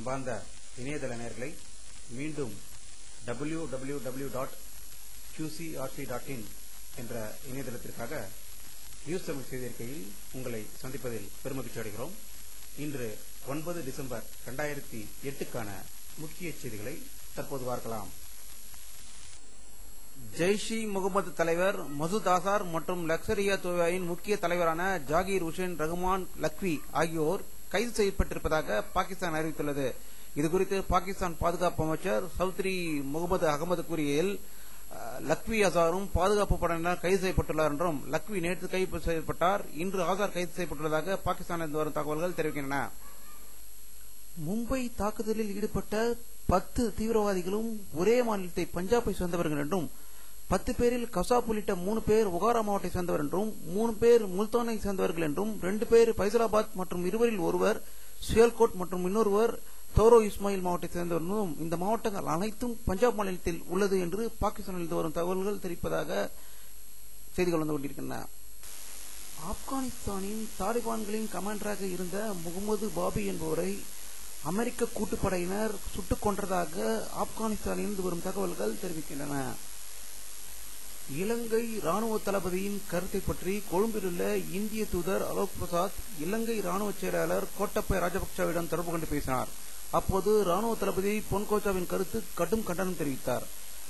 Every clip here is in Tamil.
அன்பார்ந்த இணையதள நேயர்களை மீண்டும் www.qcrc.in என்ற இணையதளத்திற்காக நியூஸ் தமிழ் செய்தியறிக்கையில் உங்களை சந்திப்பதில் பெருமகிழ்ச்சி அடைகிறோம். இன்று 9 டிசம்பர் 2008க்கான முக்கிய செய்திகளை தற்போது பார்க்கலாம். ஜெய்ஷ்-இ முகமது தலைவர் மசூத் அசார் மற்றும் லஷ்கர்-இ தொய்பாவின் முக்கிய தலைவரான ஜாகிர் உசேன் ரஹ்மான் லக்வி ஆகியோர் கைது செய்யப்பட்டிருப்பதாக பாகிஸ்தான் அறிவித்துள்ளது. இதுகுறித்து பாகிஸ்தான் பாதுகாப்பு அமைச்சர் சௌத்ரி முகமது அகமது கூறியில், லக்வி அசாரும் பாதுகாப்பு படையினர் கைது செய்யப்பட்டுள்ளார் என்றும், லக்வி நேற்று கைது செய்யப்பட்டார், இன்று ஆசார் கைது செய்யப்பட்டுள்ளதாக பாகிஸ்தானிலிருந்து வரும் தகவல்கள் தெரிவிக்கின்றன. மும்பை தாக்குதலில் ஈடுபட்ட 10 தீவிரவாதிகளும் ஒரே மாநிலத்தை பஞ்சாபை சேர்ந்தவர்கள் என்றும், 10 பேரில் கசாப் உள்ளிட்ட 3 பேர் ஒகாரா மாவட்டத்தை சேர்ந்தவர் என்றும், 3 பேர் முல்தானை சேர்ந்தவர்கள் என்றும், 2 பேர் பைசலாபாத் மற்றும் இருவரில் ஒருவர் சியால்கோட் மற்றும் இன்னொருவர் தோரோ இஸ்மாயில் மாவட்டத்தை சேர்ந்தவர் என்றும், இந்த மாவட்டங்கள் அனைத்தும் பஞ்சாப் மாநிலத்தில் உள்ளது என்று பாகிஸ்தானில் வரும் தகவல்கள் தெரிவிப்பதாக செய்திகள் வந்து கொண்டிருக்கின்றன. ஆப்கானிஸ்தானின் தாலிபான்களின் கமாண்டராக இருந்த முகமது பாபி என்பவரை அமெரிக்க கூட்டுப்படையினர் சுட்டுக் கொன்றதாக ஆப்கானிஸ்தானிலிருந்து வரும் தகவல்கள் தெரிவிக்கின்றன. இலங்கை ராணுவ தளபதியின் கருத்தை பற்றி கொழும்பில் உள்ள இந்திய தூதர் அலோக் பிரசாத் இலங்கை ராணுவ செயலாளர் கோட்டபய ராஜபக்சவிடம் தொடர்பு கொண்டு பேசினார். அப்போது ராணுவ தளபதி பொன்கோச்சாவின் கருத்து கடும் கண்டனம் தெரிவித்தார்.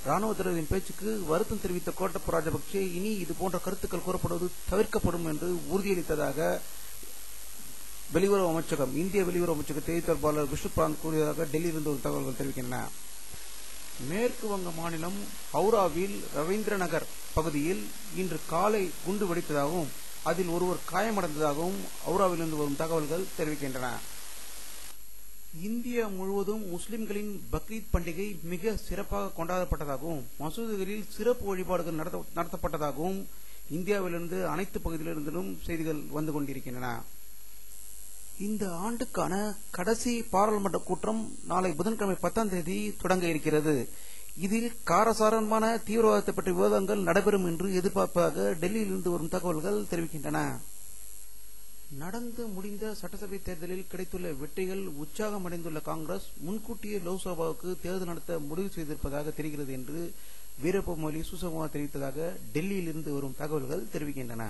ராணுவ தளபதியின் பேச்சுக்கு வருத்தம் தெரிவித்த கோட்டபய ராஜபக்சே இனி இதுபோன்ற கருத்துக்கள் கூறப்படுவது தவிர்க்கப்படும் என்று உறுதியளித்ததாக வெளியுறவு அமைச்சகம் இந்திய வெளியுறவு அமைச்சக செய்தி தொடர்பாளர் விஷ்ணு பிராந்த் கூறியதாக டெல்லியிலிருந்து ஒரு தகவல்கள் தெரிவிக்கின்றன. மேற்கு வங்க மாநிலம் ஹவுராவில் ரவீந்திர நகர் பகுதியில் இன்று காலை குண்டு வெடித்ததாகவும் அதில் ஒருவர் காயமடைந்ததாகவும் ஹவுராவிலிருந்து வரும் தகவல்கள் தெரிவிக்கின்றன. இந்தியா முழுவதும் முஸ்லிம்களின் பக்ரீத் பண்டிகை மிக சிறப்பாக கொண்டாடப்பட்டதாகவும் மசூதிகளில் சிறப்பு வழிபாடுகள் நடத்தப்பட்டதாகவும் இந்தியாவிலிருந்து அனைத்து பகுதிகளிலிருந்தும் செய்திகள் வந்து கொண்டிருக்கின்றன. இந்த ஆண்டுக்கான கடைசி பாராளுமன்ற கூட்டம் நாளை புதன்கிழமை 10ஆம் தேதி தொடங்க இருக்கிறது. இதில் காரசாரமான தீவிரவாதத்தை பற்றிய விவாதங்கள் நடைபெறும் என்று எதிர்பார்ப்பதாக டெல்லியிலிருந்து வரும் தகவல்கள் தெரிவிக்கின்றன. நடந்து முடிந்த சட்டசபை தேர்தலில் கிடைத்துள்ள வெற்றிகள் உற்சாகம் அடைந்துள்ள காங்கிரஸ் முன்கூட்டியே லோக்சபாவுக்கு தேர்தல் நடத்த முடிவு செய்திருப்பதாக தெரிகிறது என்று வீரப்ப மொய்லி சுசகுமா தெரிவித்ததாக டெல்லியிலிருந்து வரும் தகவல்கள் தெரிவிக்கின்றன.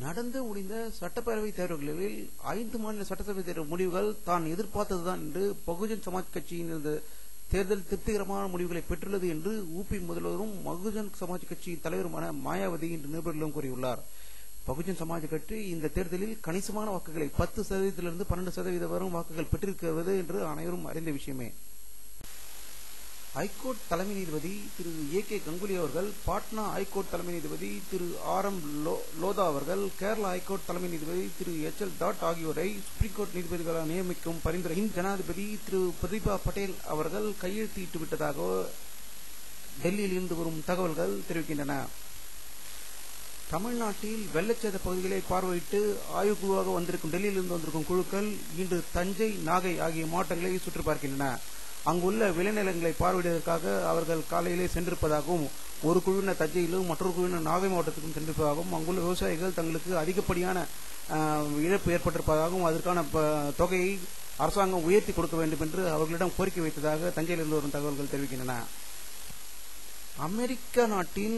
நடந்து முடிந்த சட்டப்பேரவை தேர்தல்களில் 5 மாநில சட்டசபை தேர்தல் முடிவுகள் தான் எதிர்பார்த்ததுதான் என்று பகுஜன் சமாஜ் கட்சியின் தேர்தல் திருப்திகரமான முடிவுகளை பெற்றுள்ளது என்று உபி முதல்வரும் பகுஜன் சமாஜ் கட்சியின் தலைவருமான மாயாவதி இன்று நிருபர்களிடம் கூறியுள்ளார். பகுஜன் சமாஜ் கட்சி இந்த தேர்தலில் கணிசமான வாக்குகளை 10% 12% வரும் வாக்குகள் பெற்றிருக்கிறது என்று அனைவரும் அறிந்த விஷயமே. ஹைகோர்ட் தலைமை நீதிபதி திரு A.K. கங்குலி அவர்கள், பாட்னா ஹைகோர்ட் தலைமை நீதிபதி திரு R.M. லோதா அவர்கள், கேரளா ஹைகோர்ட் தலைமை நீதிபதி திரு H.L. டாட் ஆகியோரை சுப்ரீம் கோர்ட் நீதிபதிகளாக நியமிக்கும் பரிந்துரையின் ஜனாதிபதி திரு பிரதீபா பட்டேல் அவர்கள் கையெழுத்திட்டு விட்டதாக டெல்லியில் இருந்து வரும் தகவல்கள் தெரிவிக்கின்றன. தமிழ்நாட்டில் வெள்ளச்சேத பகுதிகளை பார்வையிட்டு ஆய்வுக்குழுவாக வந்திருக்கும் டெல்லியிலிருந்து வந்திருக்கும் குழுக்கள் இன்று தஞ்சை, நாகை ஆகிய மாவட்டங்களை சுற்றி பார்க்கின்றன. அங்குள்ள விளைநிலங்களை பார்வையிடுவதற்காக அவர்கள் காலையிலே சென்றிருப்பதாகவும், ஒரு குழுவினர் தஞ்சையிலும் மற்றொரு குழுவினர் நாகை மாவட்டத்திற்கும் சென்றிருப்பதாகவும், அங்குள்ள விவசாயிகள் தங்களுக்கு அதிகப்படியான இழப்பு ஏற்பட்டிருப்பதாகவும், அதற்கான தொகையை அரசாங்கம் உயர்த்தி கொடுக்க வேண்டும் என்று அவர்களிடம் கோரிக்கை வைத்ததாக தஞ்சையிலிருந்து வரும் தகவல்கள் தெரிவிக்கின்றன. அமெரிக்க நாட்டின்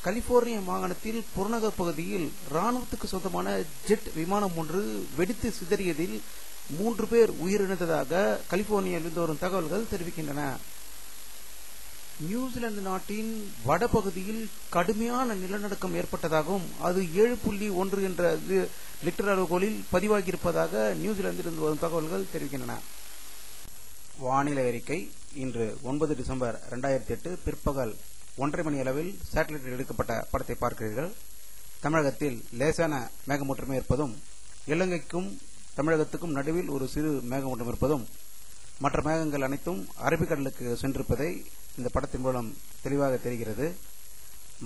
கலிபோர்னியா மாகாணத்தில் புறநகர் பகுதியில் ராணுவத்துக்கு சொந்தமான ஜெட் விமானம் ஒன்று வெடித்து சிதறியதில் 3 பேர் உயிரிழந்ததாக கலிபோர்னியாவிலிருந்து வரும் தகவல்கள் தெரிவிக்கின்றன. நியூசிலாந்து நாட்டின் வடபகுதியில் கடுமையான நிலநடுக்கம் ஏற்பட்டதாகவும் அது 7.1 என்ற ரிக்டர் அளவுகோலில் பதிவாகியிருப்பதாக நியூசிலாந்திலிருந்து வரும் தகவல்கள் தெரிவிக்கின்றன. வானிலை அறிக்கை இன்று 9 டிசம்பர் 2008 பிற்பகல் 1:30 மணி அளவில் சேட்டலைட்டில் எடுக்கப்பட்ட படத்தை பார்க்கிறீர்கள். தமிழகத்தில் லேசான மேகமூட்டமே இருப்பதும், இலங்கைக்கும் தமிழகத்துக்கும் நடுவில் ஒரு சிறு மேகமூட்டம் இருப்பதும், மற்ற மேகங்கள் அனைத்தும் அரபிக்கடலுக்கு சென்றிருப்பதை இந்த படத்தின் மூலம் தெளிவாக தெரிகிறது.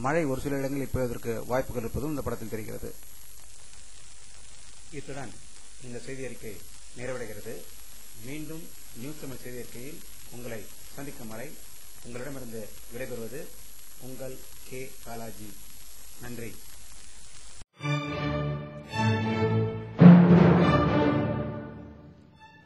மழை ஒரு சில இடங்களில் பெய்வதற்கு வாய்ப்புகள் இருப்பதும் இந்த படத்தில் தெரிகிறது. இத்துடன் இந்த செய்தி அறிக்கை நிறைவடைகிறது. மீண்டும் நியூஸ் தமிழ் செய்தி அறிக்கையில் உங்களை சந்திக்கும் வரை உங்களிடமிருந்து விடைபெறுவது உங்கள் K. பாலாஜி. நன்றி.